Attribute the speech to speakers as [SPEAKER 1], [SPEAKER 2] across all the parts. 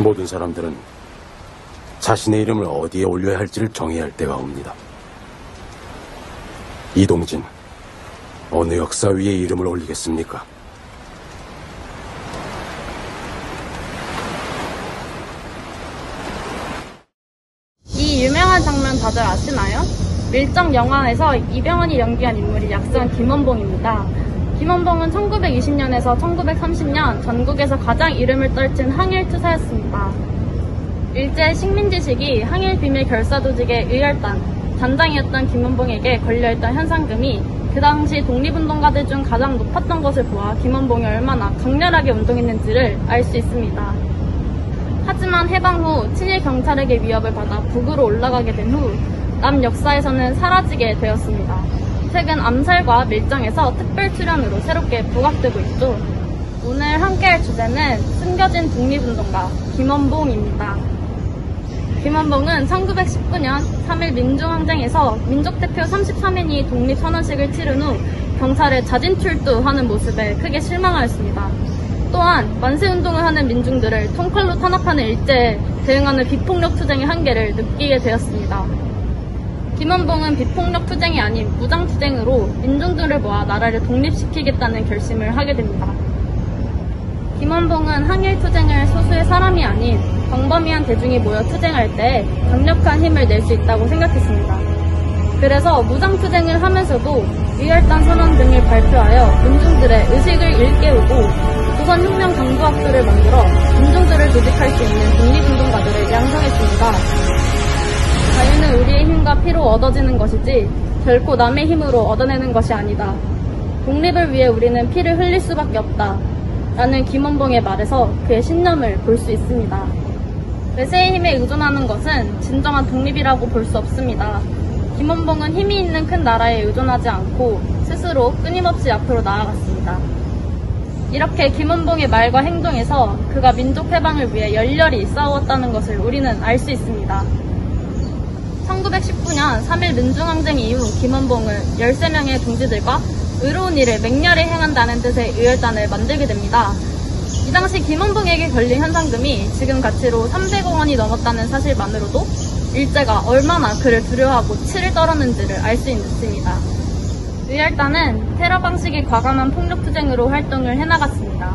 [SPEAKER 1] 모든 사람들은 자신의 이름을 어디에 올려야 할지를 정해야 할 때가 옵니다. 이동진, 어느 역사 위에 이름을 올리겠습니까?
[SPEAKER 2] 이 유명한 장면 다들 아시나요? 밀정 영화에서 이병헌이 연기한 인물이 약산 김원봉입니다. 김원봉은 1920년에서 1930년 전국에서 가장 이름을 떨친 항일투사였습니다. 일제 식민지시기 항일비밀 결사조직의 의열단 단장이었던 김원봉에게 걸려있던 현상금이 그 당시 독립운동가들 중 가장 높았던 것을 보아 김원봉이 얼마나 강렬하게 운동했는지를 알 수 있습니다. 하지만 해방 후 친일 경찰에게 위협을 받아 북으로 올라가게 된 후 남 역사에서는 사라지게 되었습니다. 최근 암살과 밀정에서 특별 출연으로 새롭게 부각되고 있죠. 오늘 함께할 주제는 숨겨진 독립운동가 김원봉입니다. 김원봉은 1919년 3.1 민중항쟁에서 민족대표 33인이 독립선언식을 치른 후 경찰에 자진출두하는 모습에 크게 실망하였습니다. 또한 만세운동을 하는 민중들을 총칼로 탄압하는 일제에 대응하는 비폭력 투쟁의 한계를 느끼게 되었습니다. 김원봉은 비폭력 투쟁이 아닌 무장 투쟁으로 민중들을 모아 나라를 독립시키겠다는 결심을 하게 됩니다. 김원봉은 항일 투쟁을 소수의 사람이 아닌 광범위한 대중이 모여 투쟁할 때 강력한 힘을 낼 수 있다고 생각했습니다. 그래서 무장 투쟁을 하면서도 의열단 선언 등을 발표하여 민중들의 의식을 일깨우고 조선혁명 강부학교를 만들어 민중들을 조직할 수 있는 독립운동가들을 양성했습니다. 자유는 우리의 힘과 피로 얻어지는 것이지 결코 남의 힘으로 얻어내는 것이 아니다. 독립을 위해 우리는 피를 흘릴 수밖에 없다. 라는 김원봉의 말에서 그의 신념을 볼 수 있습니다. 외세의 힘에 의존하는 것은 진정한 독립이라고 볼 수 없습니다. 김원봉은 힘이 있는 큰 나라에 의존하지 않고 스스로 끊임없이 앞으로 나아갔습니다. 이렇게 김원봉의 말과 행동에서 그가 민족 해방을 위해 열렬히 싸웠다는 것을 우리는 알 수 있습니다. 1919년 3.1 민중항쟁 이후 김원봉은 13명의 동지들과 의로운 일을 맹렬히 행한다는 뜻의 의열단을 만들게 됩니다. 이 당시 김원봉에게 걸린 현상금이 지금 가치로 300억 원이 넘었다는 사실만으로도 일제가 얼마나 그를 두려워하고 치를 떨었는지를 알 수 있습니다. 의열단은 테러 방식의 과감한 폭력투쟁으로 활동을 해나갔습니다.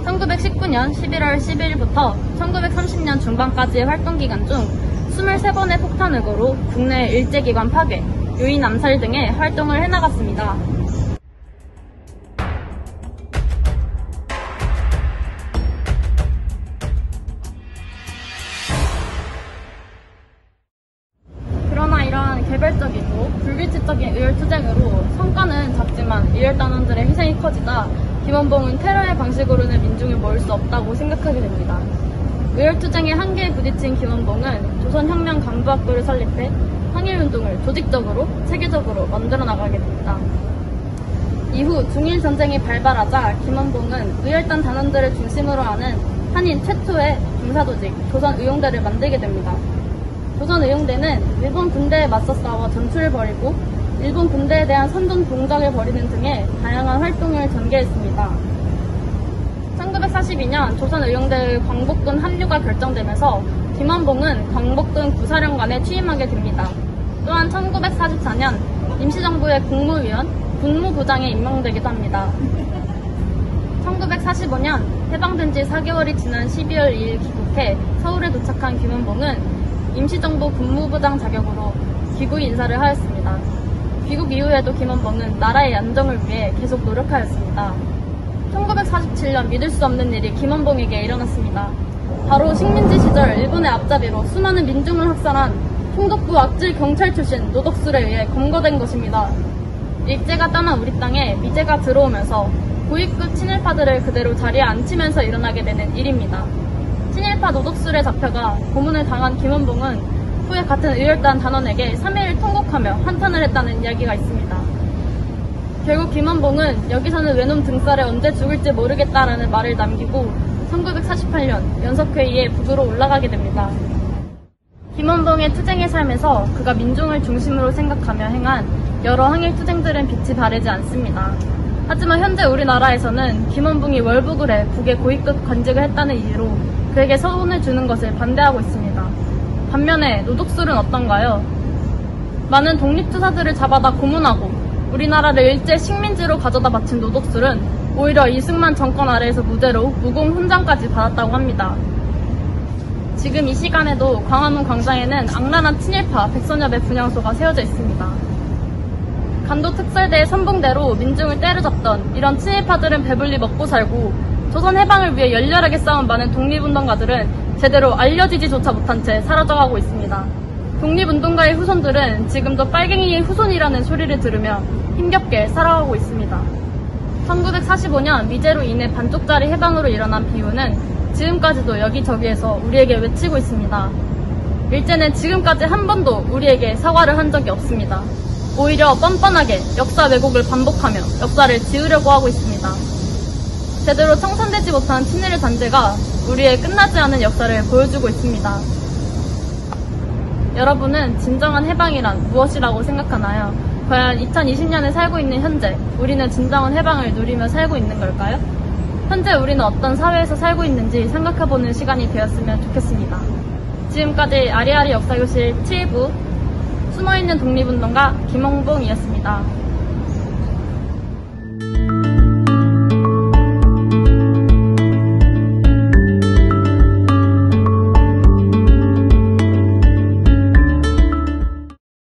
[SPEAKER 2] 1919년 11월 12일부터 1930년 중반까지의 활동기간 중 23번의 폭탄 의거로 국내 일제기관 파괴, 유인 암살 등의 활동을 해나갔습니다. 그러나 이러한 개별적이고 불규칙적인 의열투쟁으로 성과는 작지만 의열단원들의 희생이 커지자 김원봉은 테러의 방식으로는 민중을 모을 수 없다고 생각하게 됩니다. 의열투쟁의 한계에 부딪힌 김원봉은 조선혁명 강부학교를 설립해 항일운동을 조직적으로, 체계적으로 만들어 나가게 됩니다. 이후 중일전쟁이 발발하자 김원봉은 의열단 단원들을 중심으로 하는 한인 최초의 군사조직 조선의용대를 만들게 됩니다. 조선의용대는 일본 군대에 맞서 싸워 전투를 벌이고 일본 군대에 대한 선전 동작을 벌이는 등의 다양한 활동을 전개했습니다. 1942년 조선의용대의 광복군 합류가 결정되면서 김원봉은 광복군 구사령관에 취임하게 됩니다. 또한 1944년 임시정부의 국무위원, 국무부장에 임명되기도 합니다. 1945년 해방된 지 4개월이 지난 12월 2일 귀국해 서울에 도착한 김원봉은 임시정부 국무부장 자격으로 귀국 인사를 하였습니다. 귀국 이후에도 김원봉은 나라의 안정을 위해 계속 노력하였습니다. 1947년 믿을 수 없는 일이 김원봉에게 일어났습니다. 바로 식민지 시절 일본의 앞잡이로 수많은 민중을 학살한 총독부 악질 경찰 출신 노덕술에 의해 검거된 것입니다. 일제가 떠난 우리 땅에 미제가 들어오면서 고위급 친일파들을 그대로 자리에 앉히면서 일어나게 되는 일입니다. 친일파 노덕술에 잡혀가 고문을 당한 김원봉은 후에 같은 의열단 단원에게 3일을 통곡하며 한탄을 했다는 이야기가 있습니다. 결국 김원봉은 여기서는 외놈 등살에 언제 죽을지 모르겠다라는 말을 남기고 1948년 연석회의에 북으로 올라가게 됩니다. 김원봉의 투쟁의 삶에서 그가 민중을 중심으로 생각하며 행한 여러 항일 투쟁들은 빛이 바래지 않습니다. 하지만 현재 우리나라에서는 김원봉이 월북을 해 북에 고위급 관직을 했다는 이유로 그에게 서운을 주는 것을 반대하고 있습니다. 반면에 노독술은 어떤가요? 많은 독립투사들을 잡아다 고문하고 우리나라를 일제 식민지로 가져다 바친 노독술은 오히려 이승만 정권 아래에서 무죄로 무공 훈장까지 받았다고 합니다. 지금 이 시간에도 광화문 광장에는 악랄한 친일파 백선엽의 분향소가 세워져 있습니다. 간도특설대의 선봉대로 민중을 때려잡던 이런 친일파들은 배불리 먹고 살고 조선 해방을 위해 열렬하게 싸운 많은 독립운동가들은 제대로 알려지지조차 못한 채 사라져가고 있습니다. 독립운동가의 후손들은 지금도 빨갱이의 후손이라는 소리를 들으며 힘겹게 살아가고 있습니다. 1945년 미제로 인해 반쪽짜리 해방으로 일어난 비운은 지금까지도 여기저기에서 우리에게 외치고 있습니다. 일제는 지금까지 한 번도 우리에게 사과를 한 적이 없습니다. 오히려 뻔뻔하게 역사 왜곡을 반복하며 역사를 지우려고 하고 있습니다. 제대로 청산되지 못한 친일의 잔재가 우리의 끝나지 않은 역사를 보여주고 있습니다. 여러분은 진정한 해방이란 무엇이라고 생각하나요? 과연 2020년에 살고 있는 현재 우리는 진정한 해방을 누리며 살고 있는 걸까요? 현재 우리는 어떤 사회에서 살고 있는지 생각해보는 시간이 되었으면 좋겠습니다. 지금까지 아리아리 역사교실 7부 숨어있는 독립운동가 김홍봉이었습니다.